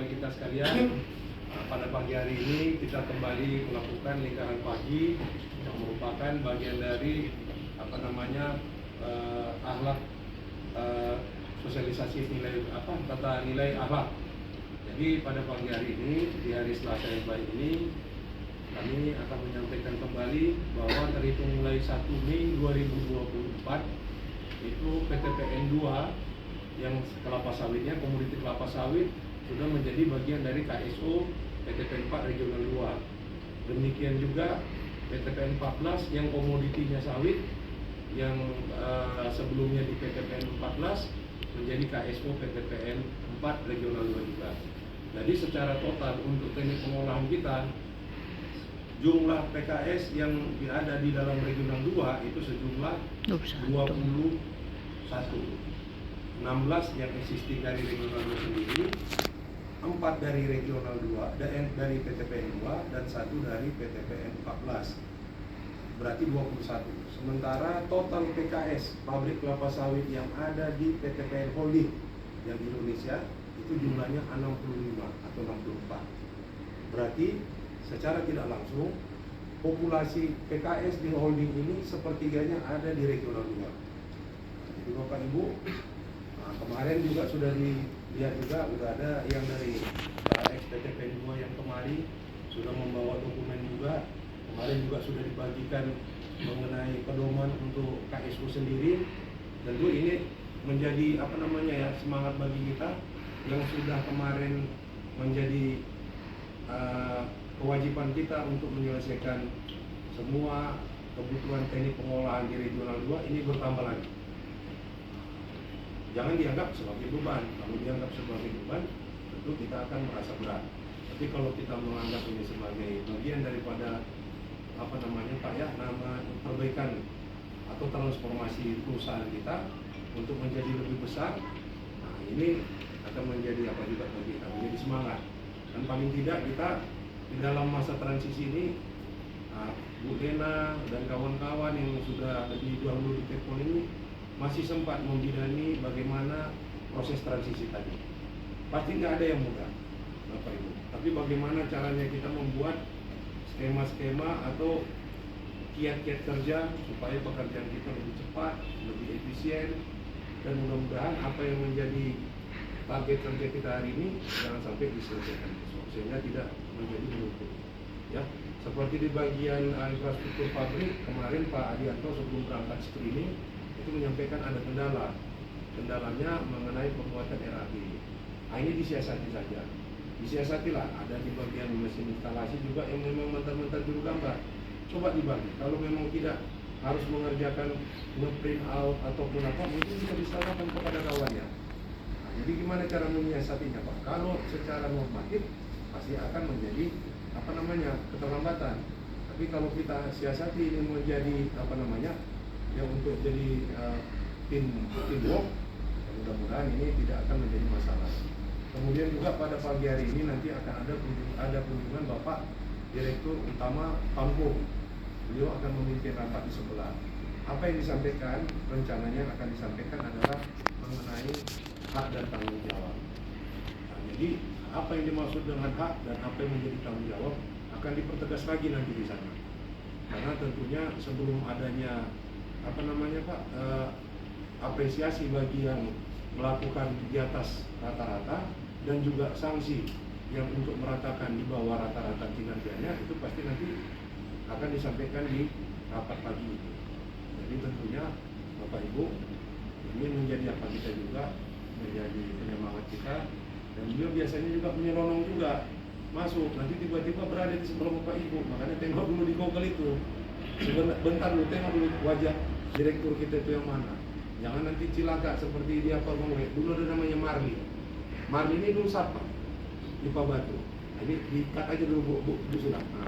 Bapak kita sekalian, pada pagi hari ini kita kembali melakukan lingkaran pagi yang merupakan bagian dari akhlak, sosialisasi nilai tata nilai akhlak. Jadi pada pagi hari ini, di hari Selasa yang baik ini, kami akan menyampaikan kembali bahwa terhitung mulai 1 Mei 2024 itu PTPN 2 yang kelapa sawitnya, komoditi kelapa sawit sudah menjadi bagian dari KSO PTPN 4 Regional 2. Demikian juga PTPN 14 yang komoditinya sawit yang sebelumnya di PTPN 14 menjadi KSO PTPN 4 Regional 2 juga. Jadi secara total untuk teknik pengolahan kita, jumlah PKS yang ada di dalam Regional 2 itu sejumlah 21. 16 yang existing dari Regional 2 sendiri, 4 dari Regional 2, dari PTPN 2, dan 1 dari PTPN 14. Berarti 21. Sementara total PKS pabrik kelapa sawit yang ada di PTPN Holding yang di Indonesia itu jumlahnya 65 atau 64. Berarti secara tidak langsung populasi PKS di holding ini sepertiganya ada di Regional 2. Jadi Bapak Ibu, kemarin juga sudah dilihat juga, sudah ada yang dari ex-PTPN 2 yang kemarin sudah membawa dokumen juga. Kemarin juga sudah dibagikan mengenai pedoman untuk KSU sendiri. Tentu ini menjadi semangat bagi kita yang sudah kemarin menjadi kewajiban kita untuk menyelesaikan semua kebutuhan teknik pengolahan di Regional 2 ini bertambah lagi. Jangan dianggap sebagai beban. Kalau dianggap sebagai beban, tentu kita akan merasa berat. Tapi kalau kita menganggap ini sebagai bagian daripada perbaikan atau transformasi perusahaan kita untuk menjadi lebih besar, nah ini akan menjadi juga bagi kita, menjadi semangat. Dan paling tidak kita di dalam masa transisi ini, Bu Dena dan kawan-kawan yang sudah lebih dahulu di Kepol ini masih sempat membidani bagaimana proses transisi tadi. Pasti nggak ada yang mudah, Bapak Ibu. Tapi bagaimana caranya kita membuat skema-skema atau kiat-kiat kerja supaya pekerjaan kita lebih cepat, lebih efisien, dan mudah-mudahan apa yang menjadi target kerja kita hari ini jangan sampai diselesaikan besok, sehingga tidak menjadi menumpuk. Ya, seperti di bagian infrastruktur pabrik kemarin Pak Adianto sebelum berangkat screening itu menyampaikan ada kendalanya mengenai pembuatan RAB. Nah, ini disiasati saja. Disiasatilah, ada di bagian mesin instalasi juga yang memang mental-mental juru gambar. Coba dibagi, kalau memang tidak harus mengerjakan nge-print out ataupun apa, mungkin bisa diserahkan kepada kawannya. Nah, jadi gimana cara menyiasatinya Pak? Kalau secara normatif pasti akan menjadi keterlambatan. Tapi kalau kita siasati ini menjadi yang untuk jadi teamwork, mudah-mudahan ini tidak akan menjadi masalah. Kemudian juga pada pagi hari ini nanti akan ada kunjungan Bapak Direktur Utama Pampo. Beliau akan memimpin rapat di sebelah. Apa yang disampaikan, rencananya akan disampaikan adalah mengenai hak dan tanggung jawab. Nah, jadi apa yang dimaksud dengan hak dan apa yang menjadi tanggung jawab akan dipertegas lagi nanti di sana. Karena tentunya sebelum adanya apresiasi bagi yang melakukan di atas rata-rata dan juga sanksi yang untuk meratakan di bawah rata-rata kinerjanya, itu pasti nanti akan disampaikan di rapat pagi itu. Jadi tentunya Bapak Ibu, ini menjadi apa kita juga menjadi penyemangat kita, dan beliau biasanya juga menyelonong juga masuk, nanti tiba-tiba berada di sebelah Bapak Ibu, makanya tengok dulu di Google itu, bentar dulu tengok dulu wajah direktur kita itu yang mana. Jangan nanti cilaka seperti dia ngomongnya. Dulu ada namanya Marli. Marli ini dulu siapa? Di Pak Batu. Ini dikat aja dulu Bu sudah. Nah.